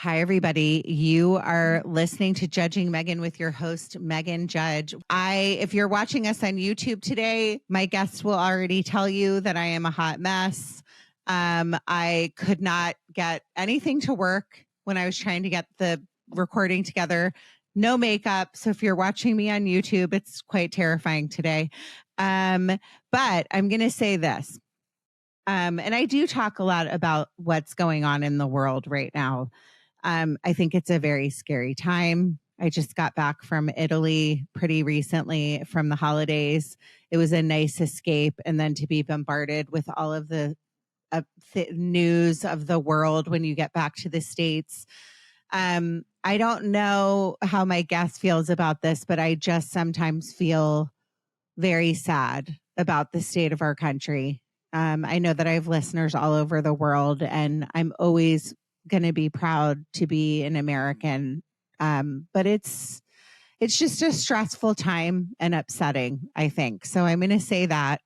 Hi, everybody. You are listening to Judging Meghan with your host, Meghan Judge. If you're watching us on YouTube today, my guests will already tell you that I am a hot mess. I could not get anything to work when I was trying to get the recording together. No makeup. So if you're watching me on YouTube, it's quite terrifying today. But I'm going to say this. And I do talk a lot about what's going on in the world right now. I think it's a very scary time. I just got back from Italy pretty recently from the holidays. It was a nice escape. And then to be bombarded with all of the news of the world when you get back to the States. I don't know how my guest feels about this, but I just sometimes feel very sad about the state of our country. I know that I have listeners all over the world, and I'm always going to be proud to be an American. But it's just a stressful time and upsetting, I think. So I'm going to say that.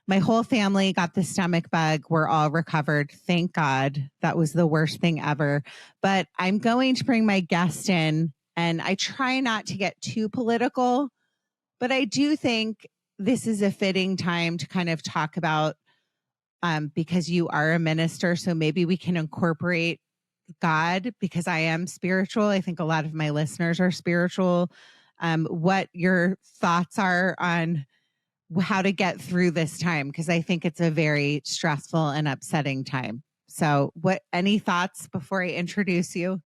My whole family got the stomach bug. We're all recovered. Thank God. That was the worst thing ever. But I'm going to bring my guest in, and I try not to get too political, but I do think this is a fitting time to kind of talk about, because you are a minister, so maybe we can incorporate God, because I am spiritual. I think a lot of my listeners are spiritual. What your thoughts are on how to get through this time, because I think it's a very stressful and upsetting time. So any thoughts before I introduce you?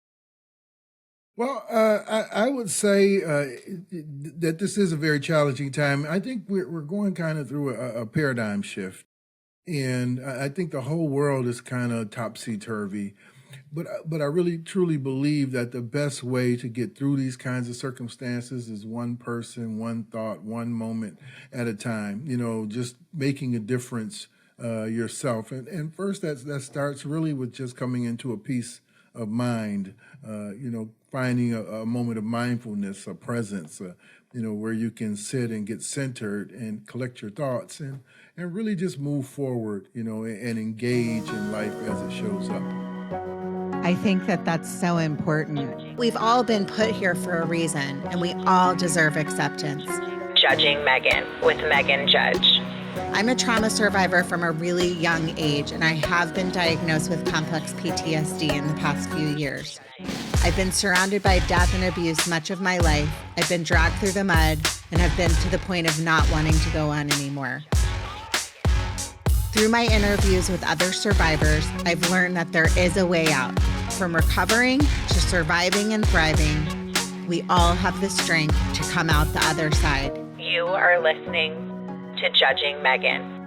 Well, I would say that this is a very challenging time. I think we're going kind of through a paradigm shift. And I think the whole world is kind of topsy-turvy. But I really, truly believe that the best way to get through these kinds of circumstances is one person, one thought, one moment at a time, just making a difference yourself. And first, that starts really with just coming into a peace of mind, finding a moment of mindfulness, a presence, where you can sit and get centered and collect your thoughts and really just move forward, and engage in life as it shows up. I think that that's so important. We've all been put here for a reason, and we all deserve acceptance. Judging Meghan with Meghan Judge. I'm a trauma survivor from a really young age, and I have been diagnosed with complex PTSD in the past few years. I've been surrounded by death and abuse much of my life. I've been dragged through the mud and have been to the point of not wanting to go on anymore. Through my interviews with other survivors, I've learned that there is a way out. From recovering to surviving and thriving, we all have the strength to come out the other side. You are listening to Judging Meghan.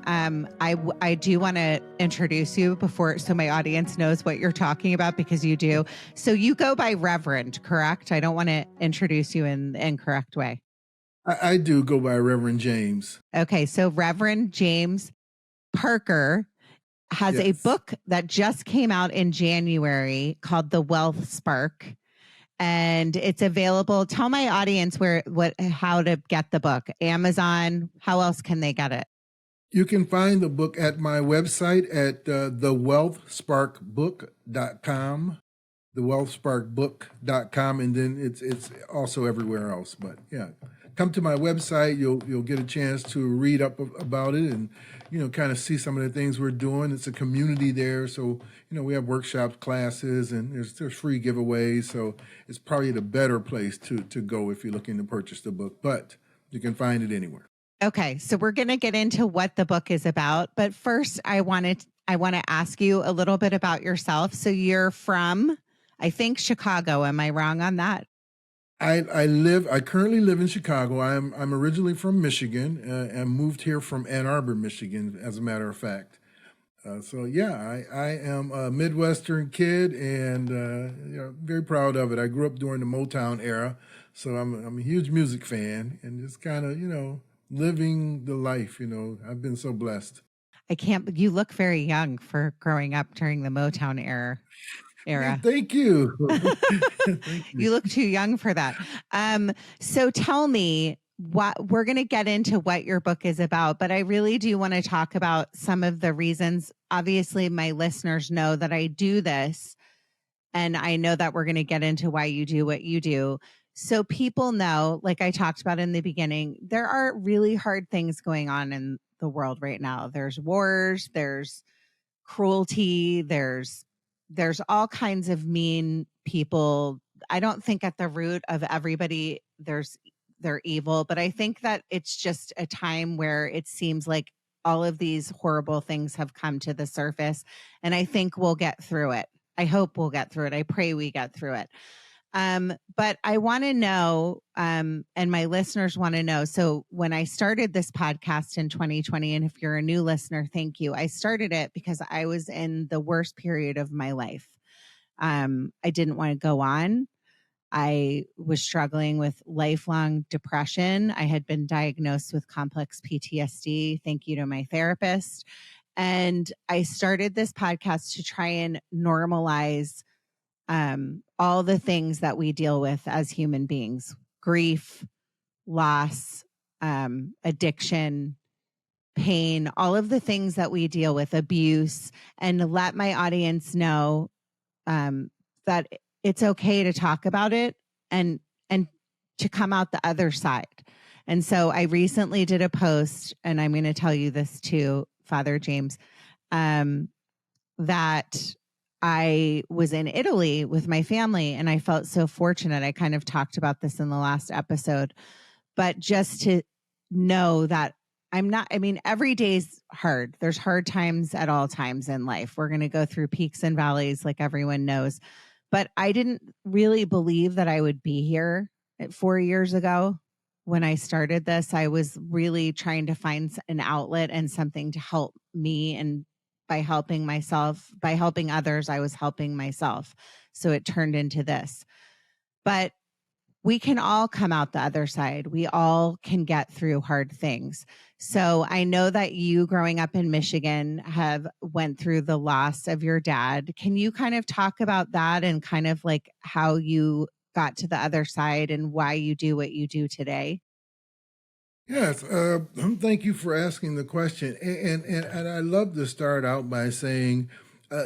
I do want to introduce you so my audience knows what you're talking about, because you do. So you go by Reverend, correct? I don't want to introduce you in the incorrect way. I do go by Reverend James. Okay, so Reverend James Parker has a book that just came out in January called The Wealth Spark, and it's available. Tell my audience how to get the book. Amazon, how else can they get it? You can find the book at my website at thewealthsparkbook.com, thewealthsparkbook.com, and then it's also everywhere else. But yeah, come to my website. You'll get a chance to read up about it and kind of see some of the things we're doing. It's a community there, so we have workshops, classes, and there's free giveaways. So it's probably the better place to go if you're looking to purchase the book. But you can find it anywhere. Okay, so we're going to get into what the book is about, but first I want to ask you a little bit about yourself. So you're from, I think, Chicago. Am I wrong on that? I currently live in Chicago. I'm originally from Michigan and moved here from Ann Arbor, Michigan, as a matter of fact. So yeah, I am a Midwestern kid and very proud of it. I grew up during the Motown era, so I'm a huge music fan and just kind of living the life. I've been so blessed. You look very young for growing up during the Motown era. Thank you. You look too young for that. So tell me, we're going to get into what your book is about, but I really do want to talk about some of the reasons. Obviously, my listeners know that I do this And I know that we're going to get into why you do what you do. So people know, like I talked about in the beginning, there are really hard things going on in the world right now. There's wars, there's cruelty, there's all kinds of mean people. I don't think at the root of everybody they're evil, but I think that it's just a time where it seems like all of these horrible things have come to the surface, and I think we'll get through it. I hope we'll get through it. I pray we get through it. But I want to know, and my listeners want to know. So when I started this podcast in 2020, and if you're a new listener, thank you. I started it because I was in the worst period of my life. I didn't want to go on. I was struggling with lifelong depression. I had been diagnosed with complex PTSD. Thank you to my therapist. And I started this podcast to try and normalize all the things that we deal with as human beings: grief, loss, addiction, pain, all of the things that we deal with, abuse, and let my audience know that it's okay to talk about it and to come out the other side. And so I recently did a post, and I'm going to tell you this too, Father James, that I was in Italy with my family, and I felt so fortunate. I kind of talked about this in the last episode, but just to know that every day's hard. There's hard times at all times in life. We're going to go through peaks and valleys like everyone knows. But I didn't really believe that I would be here 4 years ago when I started this. I was really trying to find an outlet and something to help me, and by helping others, I was helping myself. So it turned into this. But we can all come out the other side. We all can get through hard things. So I know that you, growing up in Michigan, have went through the loss of your dad. Can you kind of talk about that and kind of like how you got to the other side and why you do what you do today? Yes, thank you for asking the question. And I love to start out by saying uh,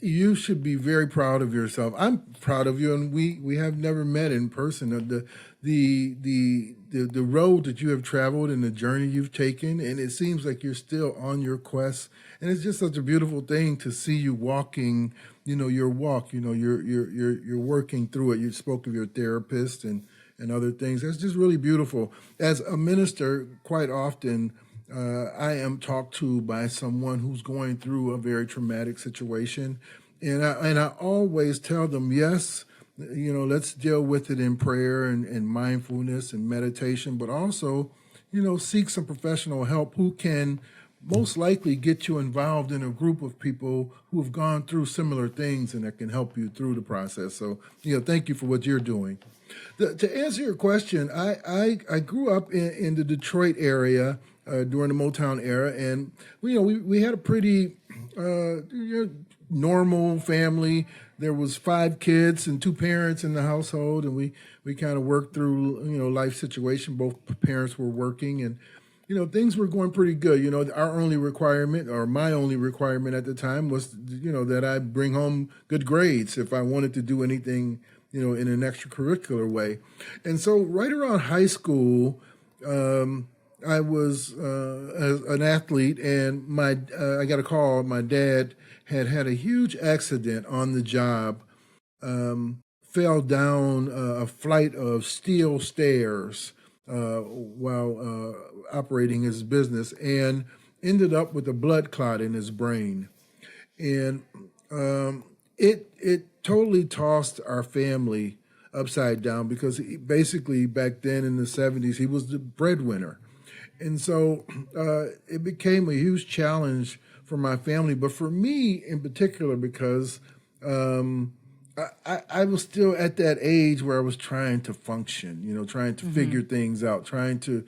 you should be very proud of yourself. I'm proud of you, and we have never met in person. The road that you have traveled and the journey you've taken, and it seems like you're still on your quest. And it's just such a beautiful thing to see you walking. Your walk. You're working through it. You spoke of your therapist and other things. That's just really beautiful. As a minister, quite often I am talked to by someone who's going through a very traumatic situation, and I always tell them, yes, let's deal with it in prayer and mindfulness and meditation, but also, seek some professional help who can most likely get you involved in a group of people who have gone through similar things and that can help you through the process. So, thank you for what you're doing. To answer your question, I grew up in the Detroit area during the Motown era, and we had a pretty normal family. There was 5 kids and 2 parents in the household, and we kind of worked through life situation. Both parents were working, and things were going pretty good. Our only requirement, or my only requirement at the time, was that I bring home good grades if I wanted to do anything in an extracurricular way. And so right around high school, I was an athlete, and I got a call. My dad had a huge accident on the job, fell down a flight of steel stairs while operating his business, and ended up with a blood clot in his brain. And it totally tossed our family upside down, because basically back then in the 70s, he was the breadwinner. And so it became a huge challenge for my family, but for me in particular, because I was still at that age where I was trying to function, trying to figure things out, trying to,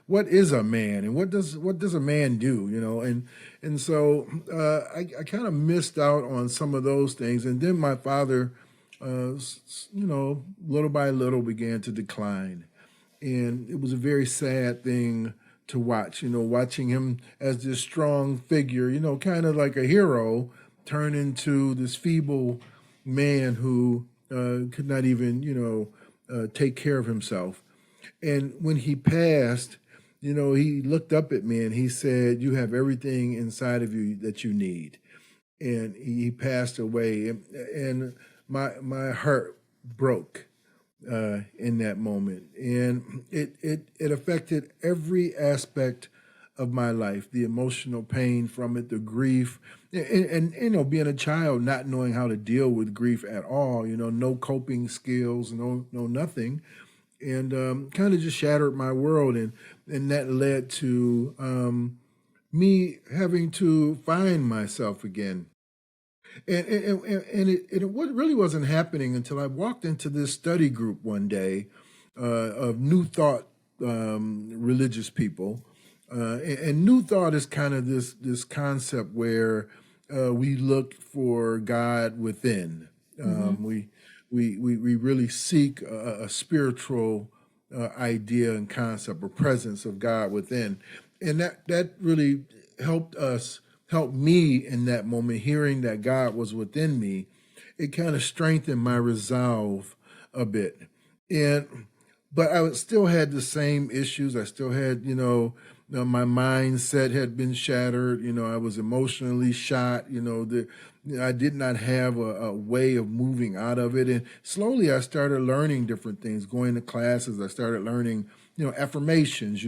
what is a man, and what does a man do, and so I kind of missed out on some of those things. And then my father, little by little began to decline. And it was a very sad thing to watch, watching him as this strong figure, kind of like a hero, turn into this feeble, man who could not even, take care of himself. And when he passed, he looked up at me and he said, "You have everything inside of you that you need." And he passed away, and my heart broke in that moment, and it affected every aspect of my life, the emotional pain from it, the grief, and being a child, not knowing how to deal with grief at all, no coping skills, no nothing, and kind of just shattered my world, and that led to me having to find myself again. And it really wasn't happening until I walked into this study group one day of New Thought religious people. And New Thought is kind of this concept where we look for God within. We really seek a spiritual idea and concept or presence of God within, and that really helped me in that moment. Hearing that God was within me, it kind of strengthened my resolve a bit. But I still had the same issues. I still had, my mindset had been shattered. I was emotionally shot. I did not have a way of moving out of it. And slowly I started learning different things, going to classes. I started learning, affirmations,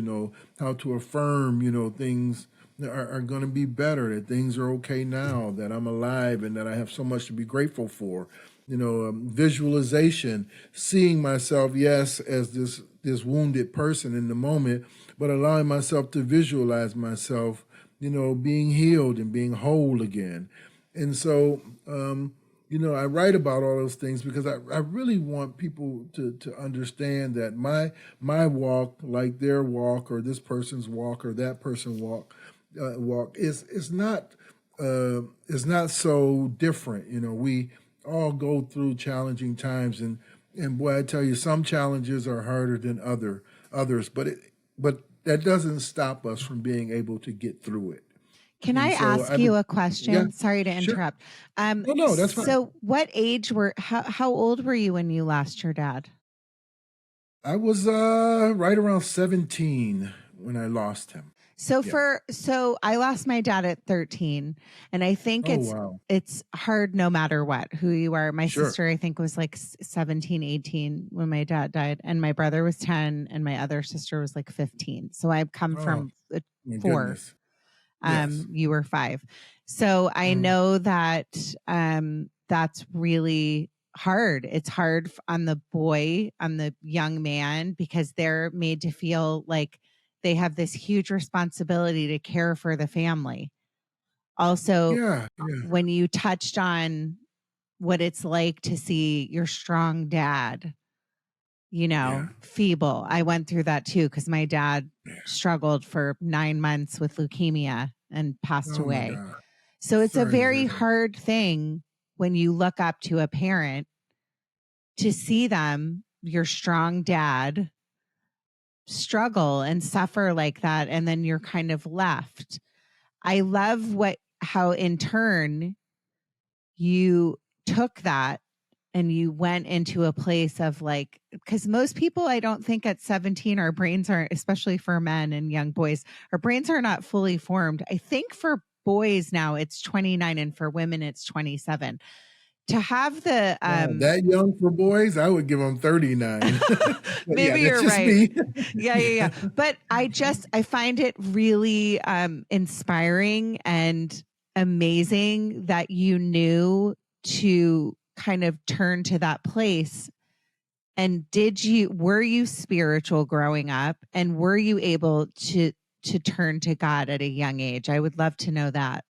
how to affirm, things are going to be better, that things are okay now, that I'm alive and that I have so much to be grateful for. Visualization, seeing myself, yes, as this wounded person in the moment, but allowing myself to visualize myself, being healed and being whole again. And so, I write about all those things because I really want people to understand that my walk, like their walk, or this person's walk, or that person's walk is not so different. We all go through challenging times, and boy, I tell you, some challenges are harder than others, but that doesn't stop us from being able to get through it. Can I ask you a question? Yeah, Sorry to sure. interrupt. No, that's fine. So what age how old were you when you lost your dad? I was right around 17 when I lost him. So Yeah. so I lost my dad at 13, and I think Oh, wow. it's hard no matter what, who you are. My Sure. sister, I think, was like 17, 18 when my dad died, and my brother was 10, and my other sister was like 15. So I've come Oh, from my 4. goodness. Yes. You were 5. So I know that that's really hard. It's hard on the boy, on the young man, because they're made to feel like they have this huge responsibility to care for the family. Also, Yeah. when you touched on what it's like to see your strong dad, Yeah. feeble. I went through that too, because my dad struggled for 9 months with leukemia and passed Oh, my away. God. So it's a Sorry to hear very that. hard thing when you look up to a parent to see them, your strong dad, struggle and suffer like that, and then you're kind of left. I love how in turn you took that and you went into a place of like, because most people, I don't think at 17, our brains aren't, especially for men and young boys, our brains are not fully formed. I think for boys now it's 29, and for women it's 27. To have the Wow, that young for boys, I would give them 39. But maybe yeah, that's you're just right. me. Yeah. But I find it really inspiring and amazing that you knew to kind of turn to that place. And were you spiritual growing up, and were you able to turn to God at a young age? I would love to know that.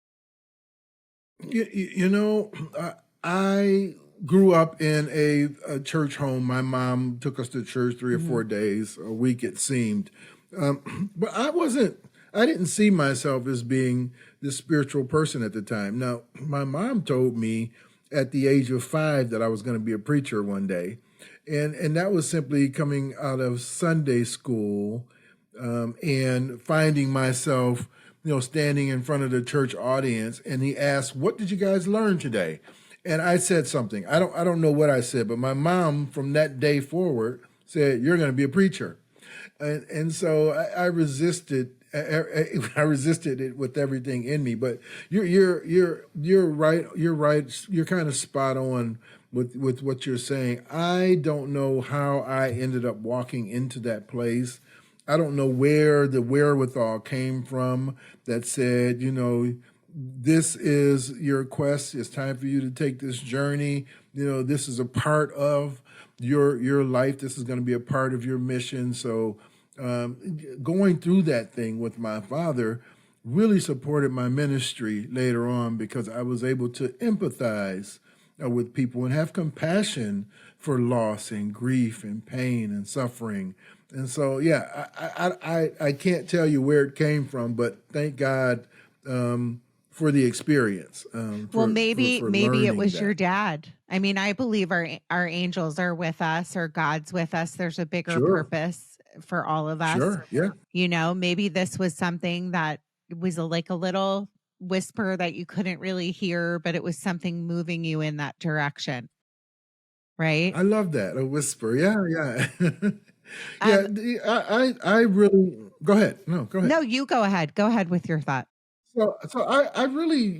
I grew up in a church home. My mom took us to church 3 or 4 days a week, it seemed. But I didn't see myself as being this spiritual person at the time. Now, my mom told me at the age of 5 that I was going to be a preacher one day. And that was simply coming out of Sunday school and finding myself, standing in front of the church audience. And he asked, "What did you guys learn today?" And I said something. I don't know what I said, but my mom from that day forward said, "You're going to be a preacher." And so I resisted. I resisted it with everything in me. But you're right. You're right. You're kind of spot on with what you're saying. I don't know how I ended up walking into that place. I don't know where the wherewithal came from that said, this is your quest. It's time for you to take this journey. This is a part of your life. This is going to be a part of your mission. So going through that thing with my father really supported my ministry later on, because I was able to empathize with people and have compassion for loss and grief and pain and suffering. And so, yeah, I can't tell you where it came from, but thank God for the experience. Well, maybe it was that. your dad. I mean, I believe our angels are with us, or God's with us. There's a bigger purpose for all of us. Sure, yeah. Maybe this was something that was like a little whisper that you couldn't really hear, but it was something moving you in that direction. Right? I love that. A whisper. Yeah. Yeah, I really, go ahead. No, go ahead. No, you go ahead. Go ahead with your thought. So I really,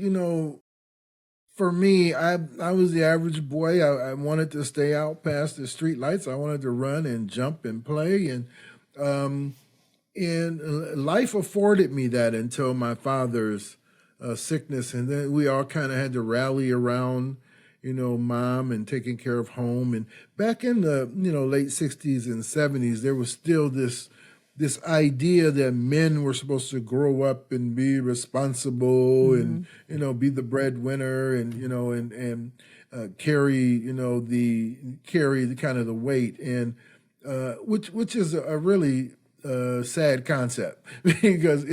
for me, I was the average boy. I wanted to stay out past the street lights. I wanted to run and jump and play, and life afforded me that until my father's sickness, and then we all kind of had to rally around, mom and taking care of home. And back in the late 60s and 70s, there was still this idea that men were supposed to grow up and be responsible and be the breadwinner and carry the kind of the weight, and which is a really sad concept because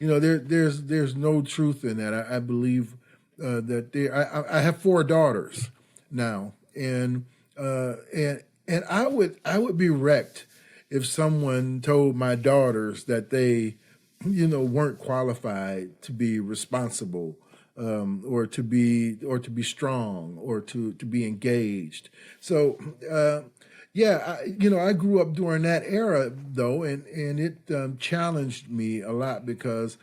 there's no truth in that. I believe that I have 4 daughters now, and I would be wrecked if someone told my daughters that they, weren't qualified to be responsible, or to be strong, or to be engaged. So, I grew up during that era though, and it challenged me a lot because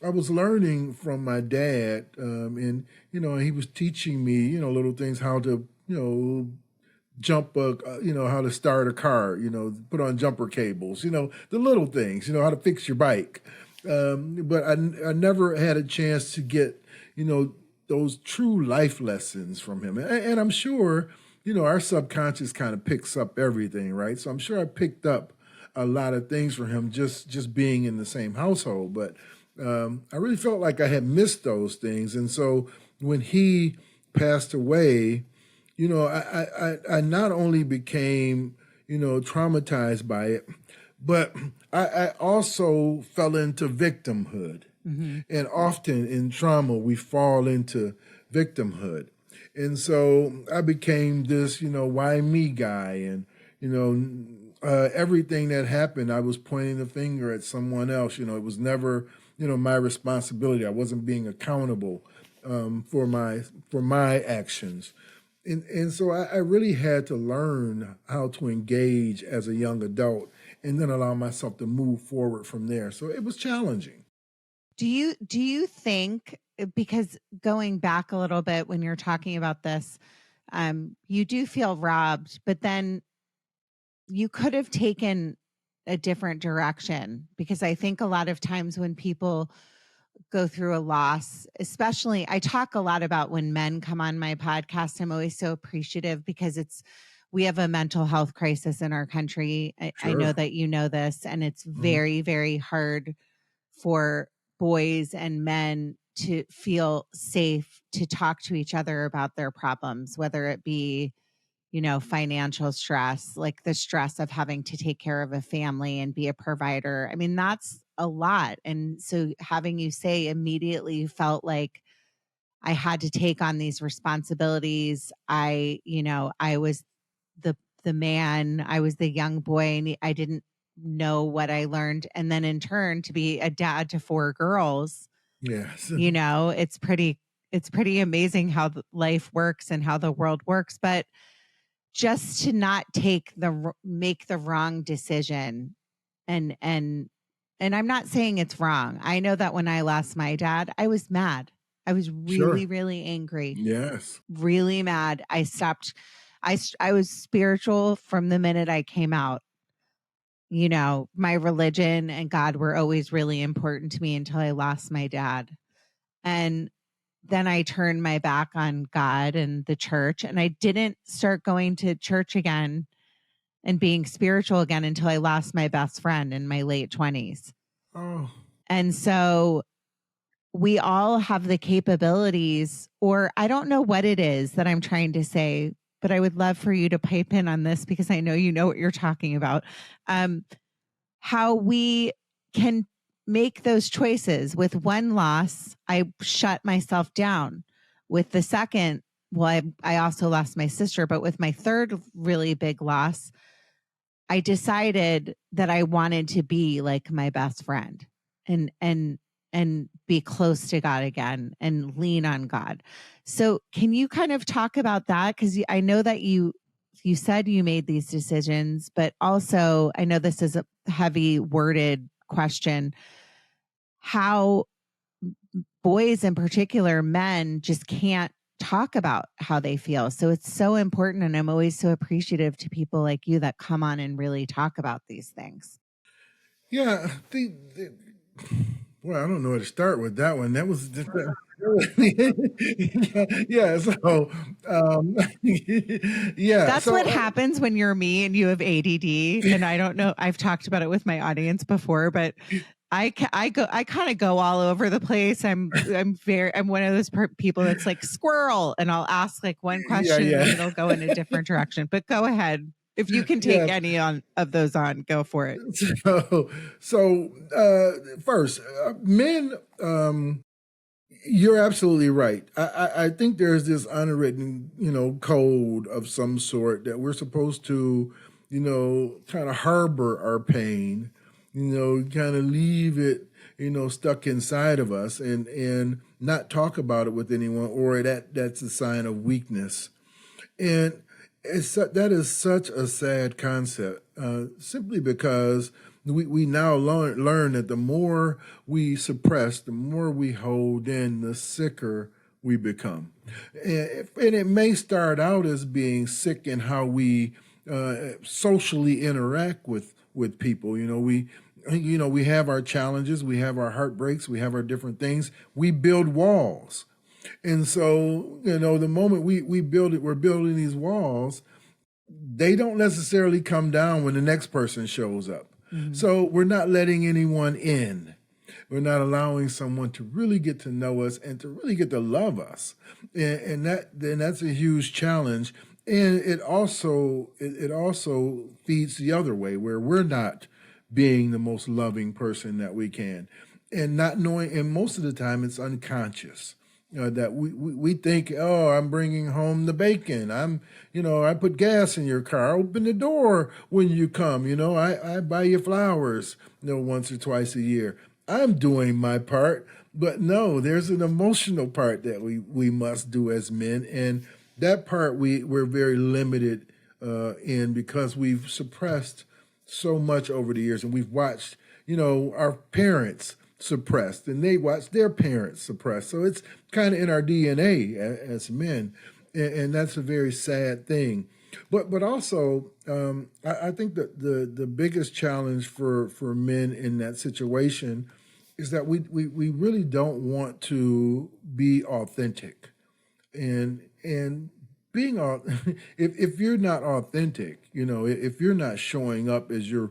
I was learning from my dad, and he was teaching me, little things, how to, jump how to start a car, put on jumper cables, the little things, how to fix your bike. But I never had a chance to get, those true life lessons from him. And I'm sure, our subconscious kind of picks up everything, right? So I'm sure I picked up a lot of things from him just being in the same household. But I really felt like I had missed those things. And so when he passed away, I not only became, traumatized by it, but I also fell into victimhood. Mm-hmm. And often in trauma, we fall into victimhood. And so I became this, why me guy? And, everything that happened, I was pointing the finger at someone else. It was never, my responsibility. I wasn't being accountable for my actions. And so I really had to learn how to engage as a young adult and then allow myself to move forward from there. So it was challenging. Do you think, because going back a little bit when you're talking about this, you do feel robbed, but then you could have taken a different direction? Because I think a lot of times when people go through a loss, especially, I talk a lot about when men come on my podcast. I'm always so appreciative because we have a mental health crisis in our country. Sure. I know that you know this, and it's very, very hard for boys and men to feel safe to talk to each other about their problems, whether it be, financial stress, like the stress of having to take care of a family and be a provider. I mean, that's a lot. And so having you say immediately you felt like I had to take on these responsibilities. I was the man, I was the young boy, and I didn't know what I learned. And then in turn to be a dad to 4 girls, yes, it's it's pretty amazing how life works and how the world works. But just to not make the wrong decision, and I'm not saying it's wrong. I know that when I lost my dad, I was mad. I was really, Sure. really angry, Yes. really mad. I stopped. I was spiritual from the minute I came out. You know, my religion and God were always really important to me until I lost my dad. And then I turned my back on God and the church, and I didn't start going to church again and being spiritual again until I lost my best friend in my late 20s. Oh, And so we all have the capabilities, or I don't know what it is that I'm trying to say, but I would love for you to pipe in on this because I know you know what you're talking about. How we can make those choices. With one loss, I shut myself down. With the second, well, I also lost my sister, but with my third really big loss, I decided that I wanted to be like my best friend and be close to God again and lean on God. So can you kind of talk about that? Because I know that you said you made these decisions, but also I know this is a heavy worded question. How boys in particular, men just can't talk about how they feel. So it's so important. And I'm always so appreciative to people like you that come on and really talk about these things. yeah. Well, I don't know where to start with that one. That was just, yeah. So, yeah. That's what So, happens when you're me and you have ADD. And I don't know, I've talked about it with my audience before, but I kind of go all over the place. I'm one of those people that's like squirrel, and I'll ask like one yeah, question and yeah, then it'll go in a different direction. But go ahead. If you can take yeah. any of those on, go for it. First, men. You're absolutely right. I think there's this unwritten, code of some sort that we're supposed to, kind of harbor our pain, kind of leave it, stuck inside of us and not talk about it with anyone, or that's a sign of weakness. And that is such a sad concept, simply because we now learn that the more we suppress, the more we hold in, the sicker we become. And it may start out as being sick in how we socially interact with people. We have our challenges, we have our heartbreaks, we have our different things. We build walls. And so, the moment we build it, we're building these walls, they don't necessarily come down when the next person shows up. Mm-hmm. So we're not letting anyone in. We're not allowing someone to really get to know us and to really get to love us. And that's a huge challenge. And it also feeds the other way, where we're not being the most loving person that we can, and not knowing, and most of the time it's unconscious. That we think, oh, I'm bringing home the bacon. I put gas in your car. Open the door when you come. I buy you flowers, once or twice a year. I'm doing my part, but no, there's an emotional part that we must do as men, and that part we're very limited in, because we've suppressed so much over the years, and we've watched, our parents suppressed, and they watch their parents suppressed. So it's kind of in our DNA as men, and that's a very sad thing. But also, I think that the biggest challenge for men in that situation is that we really don't want to be authentic, and being if you're not authentic, if you're not showing up as your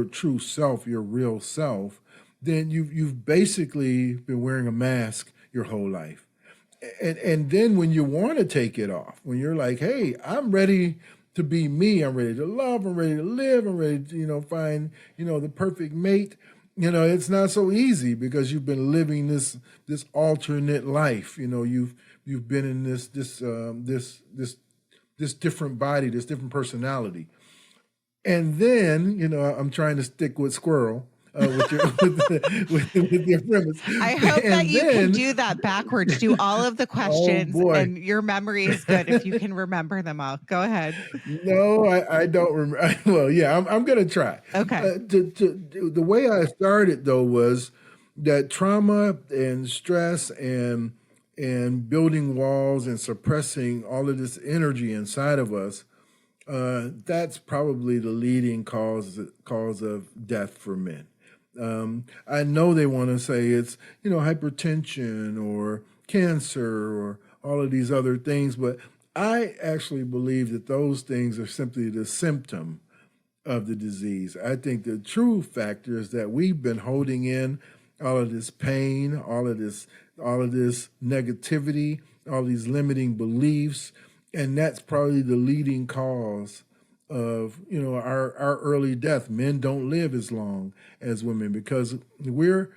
true self, your real self, then you've basically been wearing a mask your whole life. And then when you want to take it off, when you're like, hey, I'm ready to be me, I'm ready to love, I'm ready to live, I'm ready to, find, the perfect mate, it's not so easy, because you've been living this alternate life. You've been in this different body, this different personality. And then, I'm trying to stick with squirrel. with your with your premise. I hope that And you can then, do that backwards. Do all of the oh questions, boy, and your memory is good if you can remember them all. Go ahead. no, I don't remember. Well, yeah, I'm gonna try. Okay. The way I started though was that trauma and stress and building walls and suppressing all of this energy inside of us. That's probably the leading cause of death for men. I know they want to say it's hypertension or cancer or all of these other things, but I actually believe that those things are simply the symptom of the disease. I think the true factor is that we've been holding in all of this pain, all of this negativity, all these limiting beliefs, and that's probably the leading cause of our early death. Men don't live as long as women because we're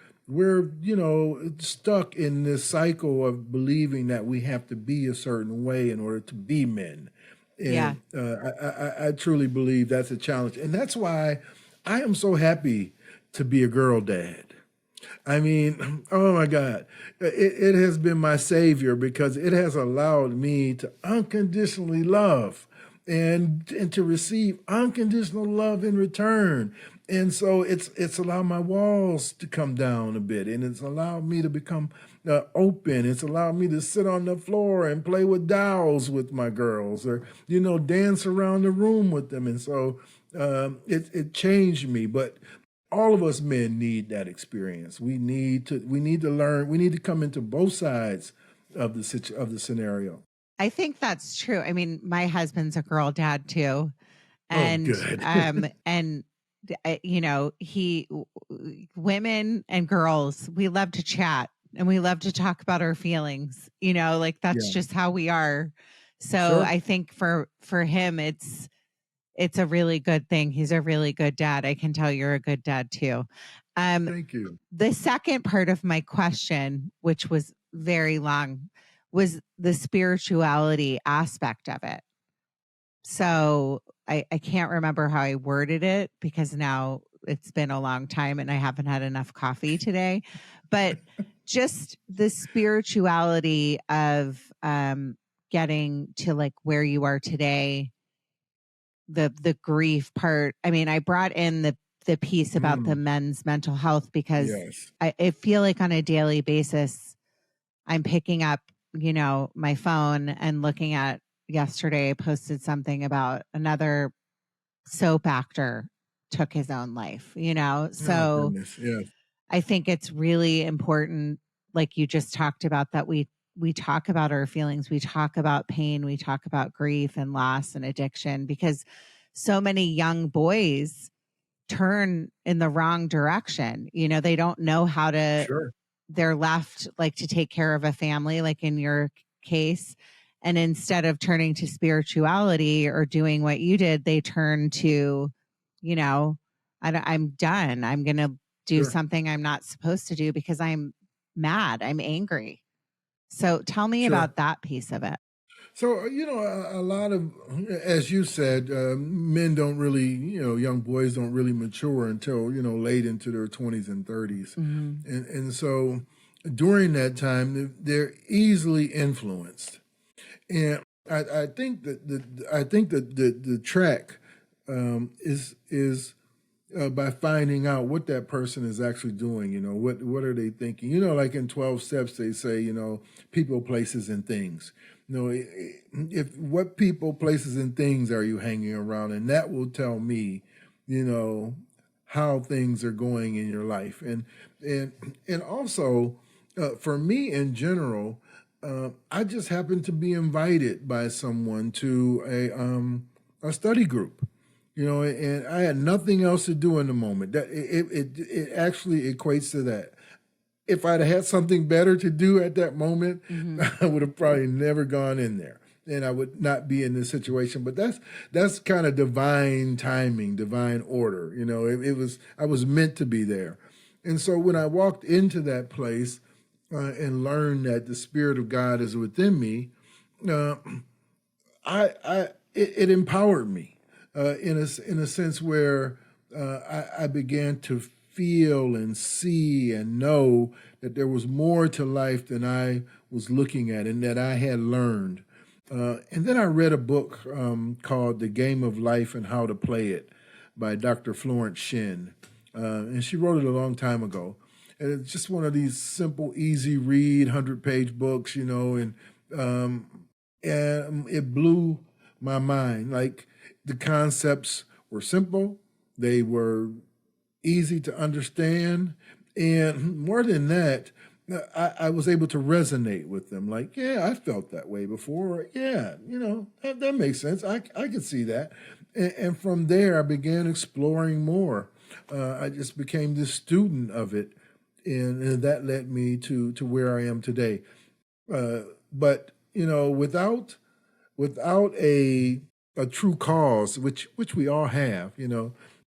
stuck in this cycle of believing that we have to be a certain way in order to be men. Yeah. And I truly believe that's a challenge. And that's why I am so happy to be a girl dad. I mean, oh my God, it has been my savior because it has allowed me to unconditionally love and to receive unconditional love in return. And so it's allowed my walls to come down a bit, and it's allowed me to become open. It's allowed me to sit on the floor and play with dolls with my girls, or dance around the room with them. And so it changed me. But all of us men need that experience. We need to learn. We need to come into both sides of the scenario. I think that's true. I mean, my husband's a girl dad too. And, good. Women and girls, we love to chat and we love to talk about our feelings, like that's Yeah. just how we are. So Sure. I think for him, it's a really good thing. He's a really good dad. I can tell you're a good dad too. Thank you. The second part of my question, which was very long, was the spirituality aspect of it. So I can't remember how I worded it because now it's been a long time and I haven't had enough coffee today. But just the spirituality of getting to like where you are today, the grief part. I mean, I brought in the piece about the men's mental health because Yes. I feel like on a daily basis, I'm picking up, my phone and looking at yesterday, I posted something about another soap actor took his own life, Oh, So goodness. Yes. I think it's really important, like you just talked about, that we talk about our feelings, we talk about pain, we talk about grief and loss and addiction, because so many young boys turn in the wrong direction. They don't know how to, Sure. they're left like to take care of a family, like in your case. And instead of turning to spirituality or doing what you did, they turn to, I'm done. I'm going to do Sure. something I'm not supposed to do because I'm mad. I'm angry. So tell me Sure. about that piece of it. So, a lot of, as you said, men don't really, young boys don't really mature until, late into their 20s and 30s. Mhm. And so during that time, they're easily influenced. And I think that the track is by finding out what that person is actually doing. What are they thinking? Like in 12 steps, they say, people, places, and things. If what people, places, and things are you hanging around, and that will tell me, how things are going in your life, and also for me in general, I just happened to be invited by someone to a study group. And I had nothing else to do in the moment. That it actually equates to that. If I'd had something better to do at that moment, I would have probably never gone in there, and I would not be in this situation. But that's kind of divine timing, divine order. I was meant to be there, and so when I walked into that place and learned that the Spirit of God is within me, it empowered me in a sense where I began to feel and see and know that there was more to life than I was looking at and that I had learned. And then I read a book called The Game of Life and How to Play It by Dr. Florence Shin. And she wrote it a long time ago. And it's just one of these simple, easy read, 100-page books, and it blew my mind. Like, the concepts were simple, they were easy to understand, and more than that, I was able to resonate with them. Like, yeah, I felt that way before. Yeah, that makes sense. I could see that. And from there, I began exploring more. I just became this student of it, and that led me to where I am today. But without a true cause, which we all have,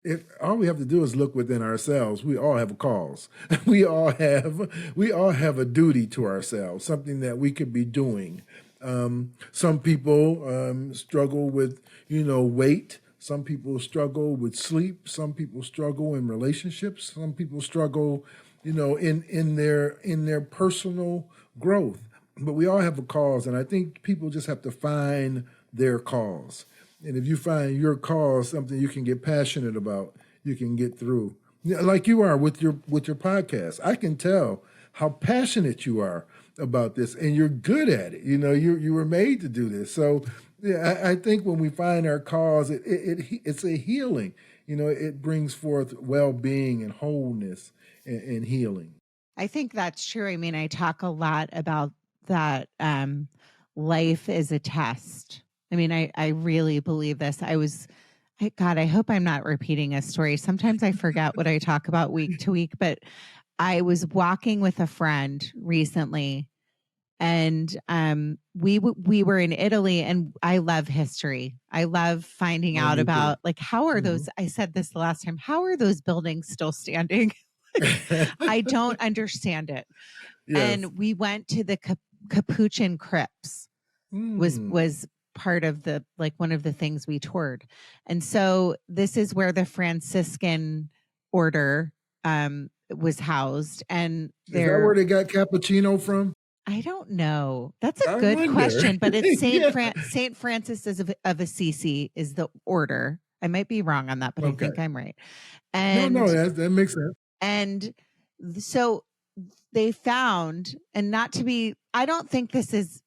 if all we have to do is look within ourselves, we all have a cause. We all have a duty to ourselves, something that we could be doing. Some people struggle with, weight. Some people struggle with sleep. Some people struggle in relationships. Some people struggle, in their personal growth. But we all have a cause, and I think people just have to find their cause. And if you find your cause, something you can get passionate about, you can get through. Like you are with your podcast. I can tell how passionate you are about this, and you're good at it. You were made to do this. So yeah, I think when we find our cause, it's a healing. It brings forth well-being and wholeness and healing. I think that's true. I mean, I talk a lot about that life is a test. I mean, I really believe this. I hope I'm not repeating a story. Sometimes I forget what I talk about week to week, but I was walking with a friend recently, and we were in Italy, and I love history. I love finding out about how are those, I said this the last time, how are those buildings still standing? I don't understand it. Yes. And we went to the Capuchin crypts. Was part of the one of the things we toured. And so this is where the Franciscan order was housed. And is that where they got cappuccino from? I don't know. That's a good question, but it's Saint Francis of Assisi is the order. I might be wrong on that, but I think I'm right. And no, that makes sense. And so they found, and not to be, I don't think this is,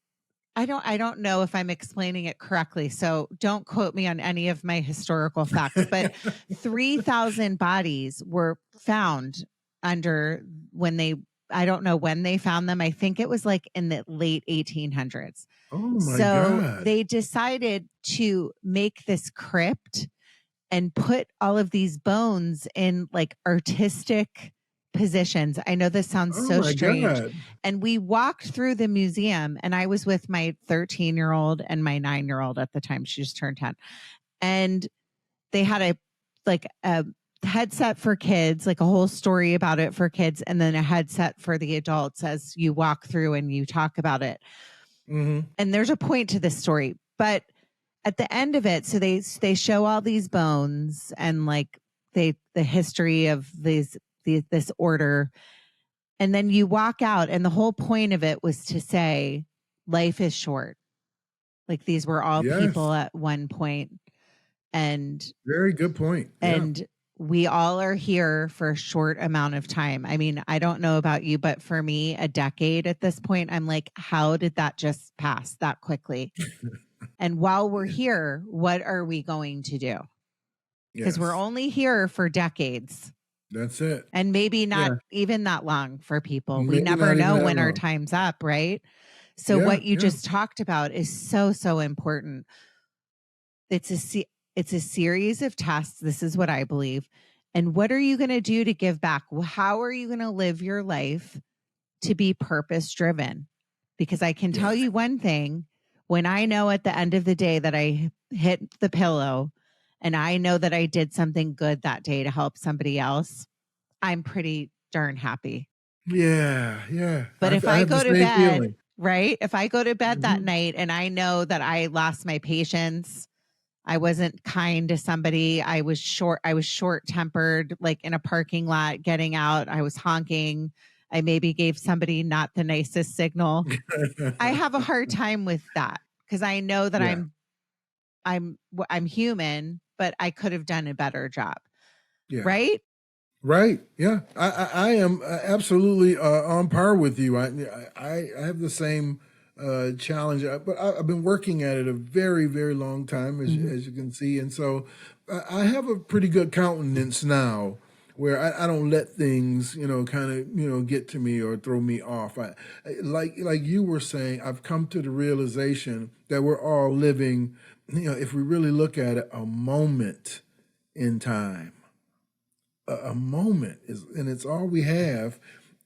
I don't know if I'm explaining it correctly, so don't quote me on any of my historical facts, but 3,000 bodies were found I don't know when they found them. I think it was in the late 1800s. Oh my God. They decided to make this crypt and put all of these bones in artistic positions. I know this sounds so strange. God. And we walked through the museum, and I was with my 13-year-old and my 9-year-old at the time. She just turned 10. And they had a headset for kids, a whole story about it for kids, and then a headset for the adults as you walk through and you talk about it. Mm-hmm. And there's a point to this story, but at the end of it, so they show all these bones and the history of this order. And then you walk out, and the whole point of it was to say life is short. These were all people at one point. And very good point. And we all are here for a short amount of time. I mean, I don't know about you, but for me, a decade at this point, I'm like, how did that just pass that quickly? And while we're here, what are we going to do? Because we're only here for decades. That's it. And maybe not even that long for people. Maybe we never know when our time's up, right? So what you just talked about is so, so important. It's a series of tests. This is what I believe. And what are you going to do to give back? How are you going to live your life to be purpose driven? Because I can tell you one thing, when I know at the end of the day that I hit the pillow and I know that I did something good that day to help somebody else, I'm pretty darn happy. Yeah. But if I go to bed, right? If I go to bed that night and I know that I lost my patience, I wasn't kind to somebody. I was short tempered, like in a parking lot, getting out. I was honking. I maybe gave somebody not the nicest signal. I have a hard time with that because I know that Yeah. I'm human, but I could have done a better job. Yeah. Right? Right. Yeah. I am absolutely on par with you. I have the same challenge, but I've been working at it a very, very long time, as you can see. And so I have a pretty good countenance now where I don't let things, kind of, get to me or throw me off. Like you were saying, I've come to the realization that we're all living, if we really look at it, a moment in time. A moment and it's all we have.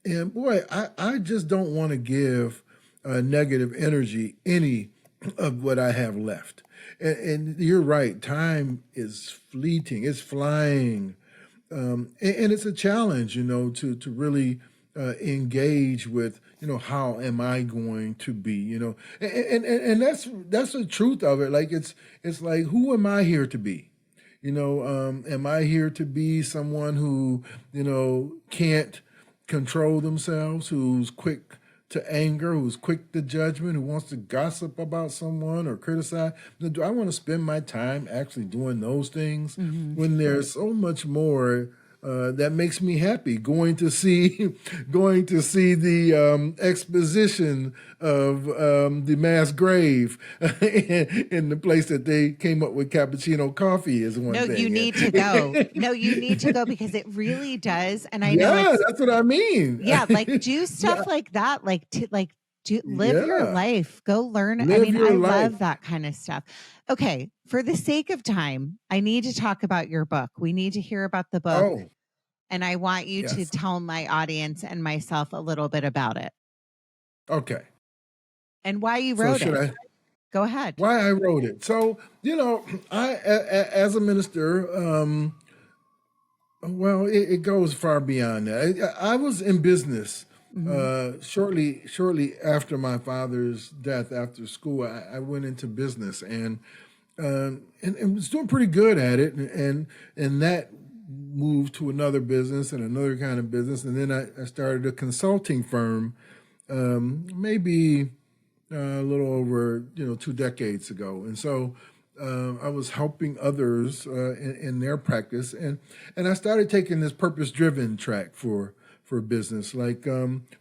And boy, I just don't want to give negative energy any of what I have left. And you're right, time is fleeting, it's flying. And it's a challenge, to really engage with, how am I going to be, and that's the truth of it. Like it's like, who am I here to be? Am I here to be someone who, can't control themselves, who's quick to anger, who's quick to judgment, who wants to gossip about someone or criticize? Do I want to spend my time actually doing those things when there's so much more that makes me happy? Going to see the exposition of the mass grave in the place that they came up with cappuccino coffee is one No, thing. you need to go. No, you need to go because it really does. And I know Yeah, it's, that's what I mean. yeah, like do stuff like that, live your Yeah, life, go learn. I live mean, your I life. love that kind of stuff. Okay, for the sake of time, I need to talk about your book. We need to hear about the book, Oh, and I want you to yes. tell my audience and myself a little bit about it Okay. and why you So wrote should it. I? Go ahead. Why I wrote it? So as a minister, well, it goes far beyond that. I was in business shortly after my father's death. After school, I went into business and was doing pretty good at it, and that moved to another business and another kind of business, and then I started a consulting firm, maybe a little over 2 decades ago, and so. I was helping others in their practice, and I started taking this purpose-driven track for business. Like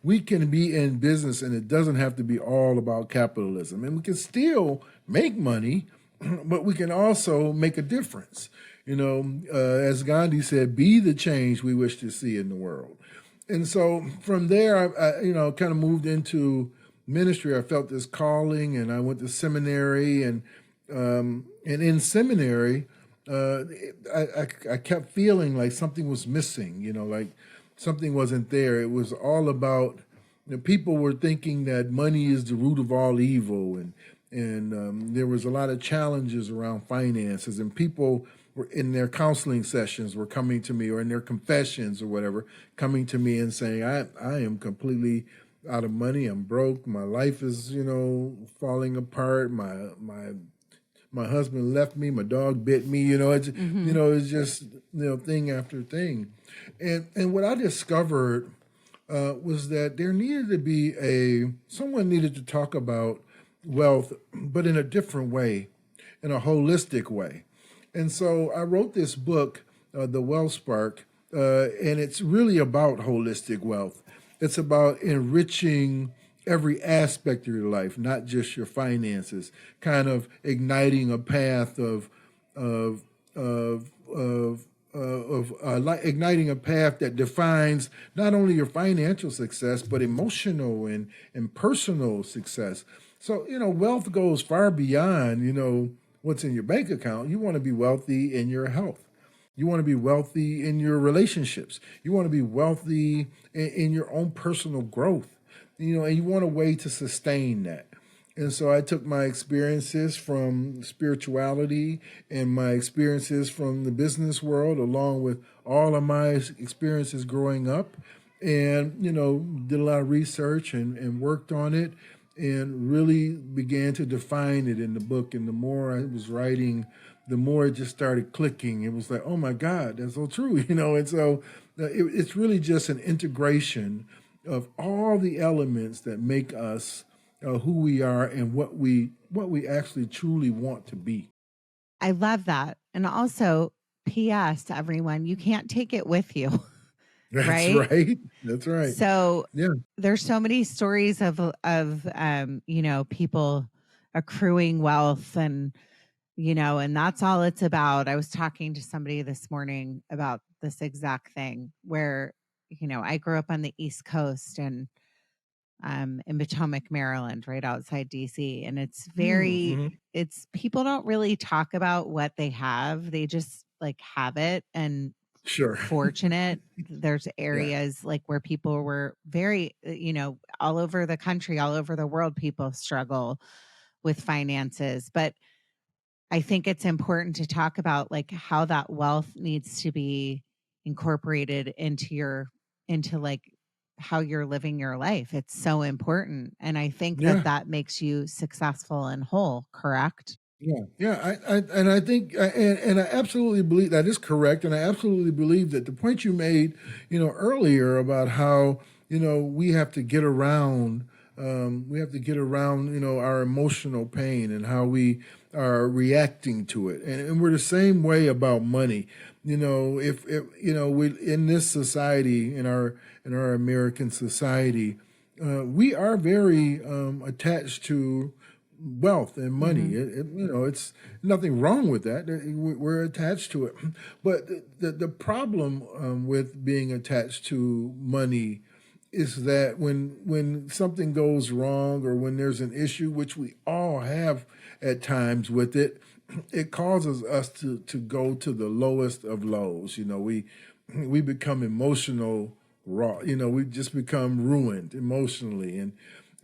we can be in business, and it doesn't have to be all about capitalism, and we can still make money, but we can also make a difference. As Gandhi said, "Be the change we wish to see in the world." And so from there, I kind of moved into ministry. I felt this calling, and I went to seminary, and in seminary, I kept feeling like something was missing, like something wasn't there. It was all about, people were thinking that money is the root of all evil, and there was a lot of challenges around finances, and people were in their counseling sessions were coming to me, or in their confessions or whatever, coming to me and saying, I am completely out of money. I'm broke. My life is, falling apart. My husband left me. My dog bit me. It's just thing after thing, and what I discovered was that there needed to be someone needed to talk about wealth, but in a different way, in a holistic way, and so I wrote this book, The Wealth Spark, and it's really about holistic wealth. It's about enriching every aspect of your life, not just your finances, kind of igniting a path igniting a path that defines not only your financial success, but emotional and personal success. So, wealth goes far beyond, what's in your bank account. You want to be wealthy in your health. You want to be wealthy in your relationships. You want to be wealthy in your own personal growth. And you want a way to sustain that. And so I took my experiences from spirituality and my experiences from the business world, along with all of my experiences growing up, and, did a lot of research and worked on it, and really began to define it in the book. And the more I was writing, the more it just started clicking. It was like, oh my God, that's so true, you know. And so it's really just an integration of all the elements that make us who we are and what we actually truly want to be. I love that. And also, P.S. everyone, you can't take it with you. That's right. right. That's right. So Yeah. there's so many stories of people accruing wealth and and that's all it's about. I was talking to somebody this morning about this exact thing where I grew up on the East Coast and in Potomac, Maryland, right outside DC, and it's it's people don't really talk about what they have. They just like have it and Sure. fortunate. There's areas like where people were very, all over the country, all over the world, people struggle with finances. But I think it's important to talk about like how that wealth needs to be incorporated into like how you're living your life. It's so important. And I think that makes you successful and whole, correct? Yeah. I think, and I absolutely believe that is correct. And I absolutely believe that the point you made, earlier about how, we have to get around, our emotional pain and how we are reacting to it. And we're the same way about money. If we in this society, in our American society, we are very attached to wealth and money. It's nothing wrong with that. We're attached to it. But the problem with being attached to money is that when something goes wrong or when there's an issue, which we all have at times with it, it causes us to go to the lowest of lows. We become emotional raw. We just become ruined emotionally,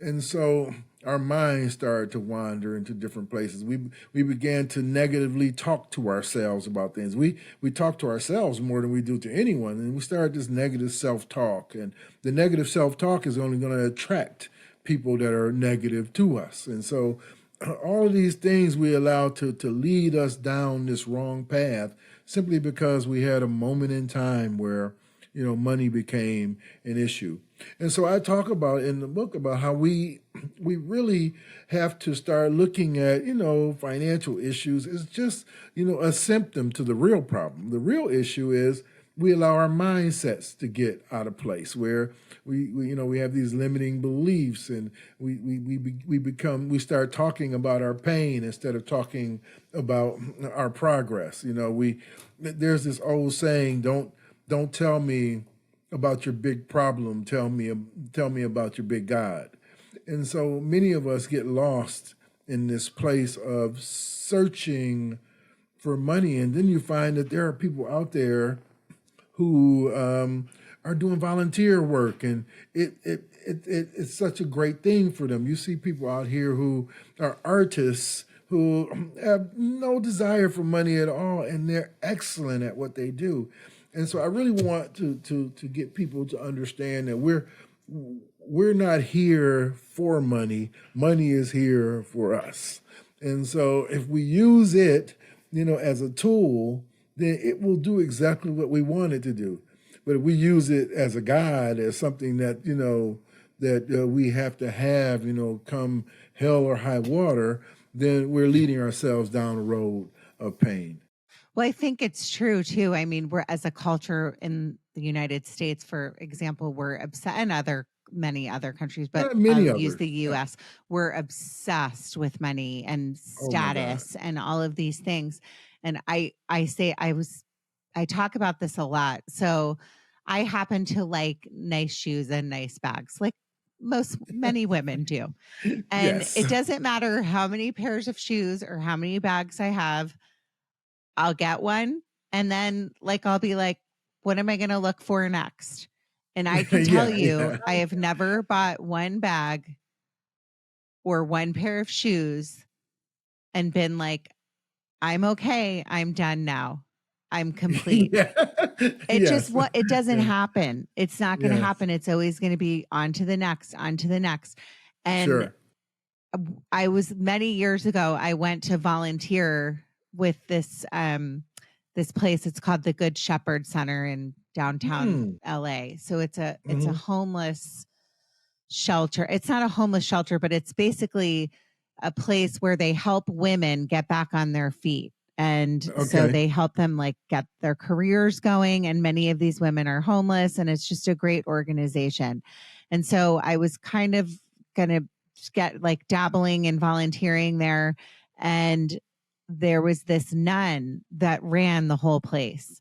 and so our minds started to wander into different places. We began to negatively talk to ourselves about things. We talk to ourselves more than we do to anyone, and we started this negative self-talk. And the negative self-talk is only going to attract people that are negative to us. And so all of these things we allow to lead us down this wrong path simply because we had a moment in time where money became an issue. And so I talk about in the book about how we really have to start looking at, financial issues as just, a symptom to the real problem. The real issue is we allow our mindsets to get out of place where we have these limiting beliefs and we start talking about our pain instead of talking about our progress. There's this old saying, don't tell me about your big problem. Tell me about your big God. And so many of us get lost in this place of searching for money. And then you find that there are people out there who are doing volunteer work, and it's such a great thing for them. You see people out here who are artists who have no desire for money at all, and they're excellent at what they do. And so I really want to get people to understand that we're not here for money. Money is here for us. And so if we use it, as a tool, then it will do exactly what we want it to do. But if we use it as a guide, as something that, we have to have, come hell or high water, then we're leading ourselves down a road of pain. Well, I think it's true too. I mean, we're as a culture in the United States, for example, we're obsessed, and many other countries, but use the U.S. We're obsessed with money and status and all of these things. And I talk about this a lot. So I happen to like nice shoes and nice bags, like many women do. And it doesn't matter how many pairs of shoes or how many bags I have. I'll get one. And then I'll be like, what am I going to look for next? And I can tell you, I have never bought one bag or one pair of shoes and been like, I'm okay. I'm done now. I'm complete. It doesn't happen. It's not going to happen. It's always going to be on to the next. And I was many years ago, I went to volunteer with this place. It's called the Good Shepherd Center in downtown LA. So it's a homeless shelter. It's not a homeless shelter, but it's basically a place where they help women get back on their feet. And so they help them like get their careers going. And many of these women are homeless, and it's just a great organization. And so I was kind of going to get like dabbling and volunteering there. And there was this nun that ran the whole place.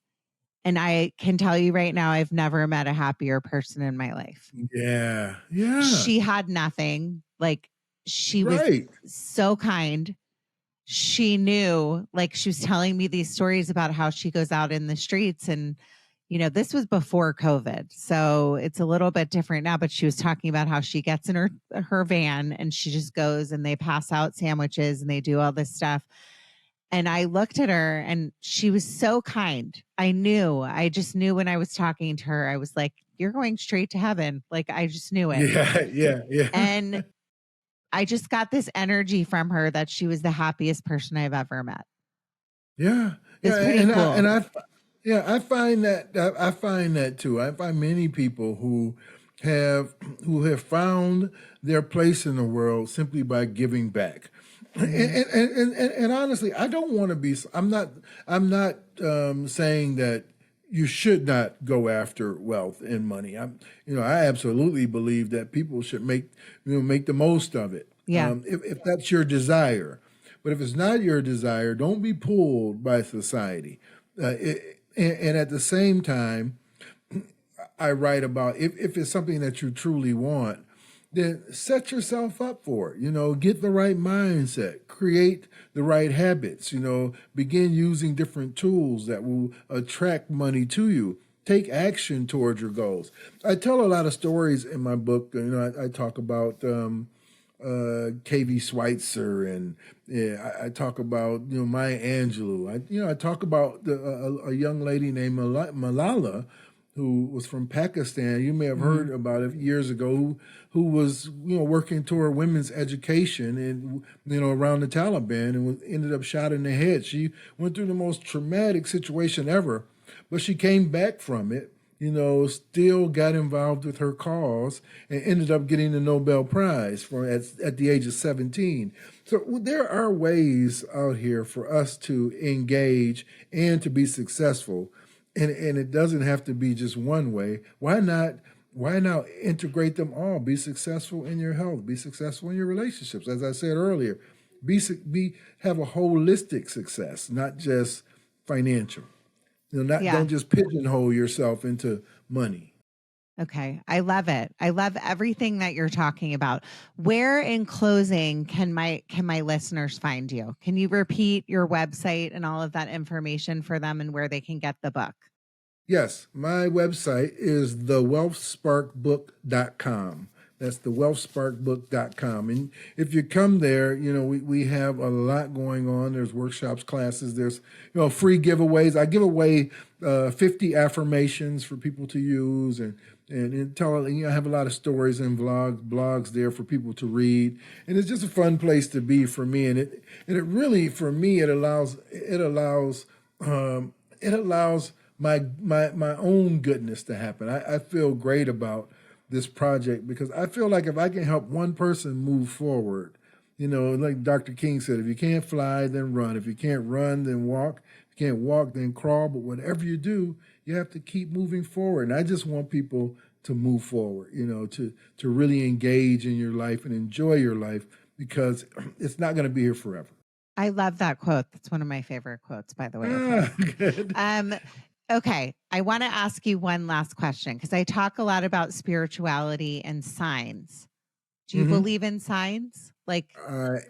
And I can tell you right now, I've never met a happier person in my life. Yeah. Yeah. She had nothing. Like, she was so kind. She knew, like, she was telling me these stories about how she goes out in the streets. And, you know, this was before COVID. So it's a little bit different now, but she was talking about how she gets in her van and she just goes and they pass out sandwiches and they do all this stuff. And I looked at her and she was so kind. I just knew when I was talking to her, I was like, you're going straight to heaven. Like, I just knew it. Yeah. And I just got this energy from her that she was the happiest person I've ever met. Yeah. It's pretty cool. I find that too. I find many people who have found their place in the world simply by giving back. And honestly, I don't want to be. I'm not saying that you should not go after wealth and money. I absolutely believe that people should make the most of it. Yeah. If that's your desire, but if it's not your desire, don't be pulled by society. And at the same time, I write about if it's something that you truly want, then set yourself up for it. Get the right mindset, create the right habits, begin using different tools that will attract money to you. Take action towards your goals. I tell a lot of stories in my book. I talk about K.V. Schweitzer, and I talk about Maya Angelou. I talk about a young lady named Malala, who was from Pakistan. You may have heard about it years ago, who was working toward women's education and around the Taliban, and ended up shot in the head. She went through the most traumatic situation ever, but she came back from it. Still got involved with her cause and ended up getting the Nobel Prize at the age of 17. So there are ways out here for us to engage and to be successful. And it doesn't have to be just one way. Why not integrate them all? Be successful in your health. Be successful in your relationships. As I said earlier, have a holistic success, not just financial. Don't just pigeonhole yourself into money. Okay. I love it. I love everything that you're talking about. Where in closing can my listeners find you? Can you repeat your website and all of that information for them and where they can get the book? Yes. My website is thewealthsparkbook.com. That's thewealthsparkbook.com. And if you come there, we have a lot going on. There's workshops, classes, there's, free giveaways. I give away 50 affirmations for people to use and I have a lot of stories and blogs there for people to read. And it's just a fun place to be for me. And it really, for me, it allows my own goodness to happen. I feel great about this project because I feel like if I can help one person move forward, like Dr. King said, if you can't fly, then run. If you can't run, then walk. If you can't walk, then crawl. But whatever you do, you have to keep moving forward. And I just want people to move forward, to really engage in your life and enjoy your life because it's not going to be here forever. I love that quote. That's one of my favorite quotes, by the way. Good. Okay. I want to ask you one last question because I talk a lot about spirituality and signs. Do you believe in signs? Like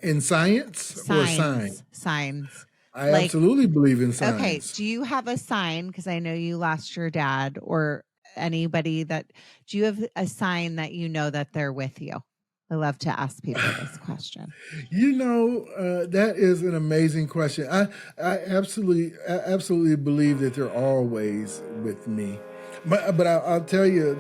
in science or signs? Signs. I absolutely believe in signs. Okay. Do you have a sign? Because I know you lost your dad or anybody do you have a sign that that they're with you? I love to ask people this question. That is an amazing question. I absolutely believe that they're always with me. But I'll tell you,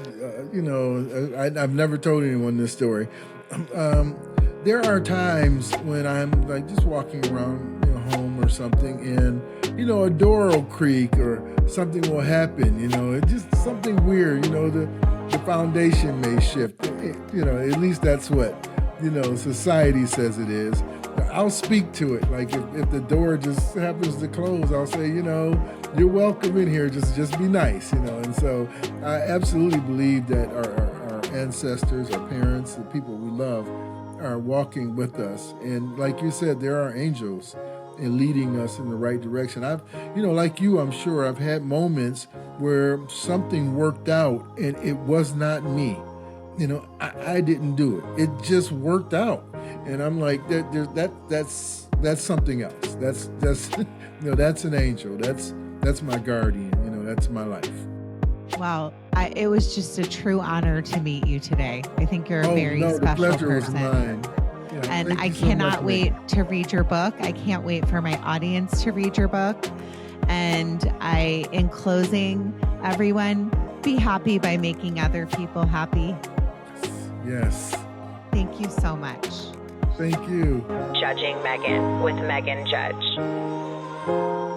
I've never told anyone this story. There are times when I'm like just walking around home or something, and a door will creak or something will happen. It's just something weird. The foundation may shift. At least that's what society says it is. I'll speak to it. Like if the door just happens to close, I'll say, you're welcome in here. Just be nice, And so I absolutely believe that our ancestors, our parents, the people we love are walking with us. And like you said, there are angels in leading us in the right direction. I've, like you, I'm sure I've had moments where something worked out and it was not me. I didn't do it. It just worked out. And I'm like, that's something else. That's that's an angel. That's my guardian. That's my life. Well, it was just a true honor to meet you today. I think you're a very the special pleasure person. Was mine. Yeah, and I cannot wait to read your book. I can't wait for my audience to read your book. And in closing, everyone, be happy by making other people happy. Yes. Thank you so much. Thank you. Judging Meghan with Meghan Judge.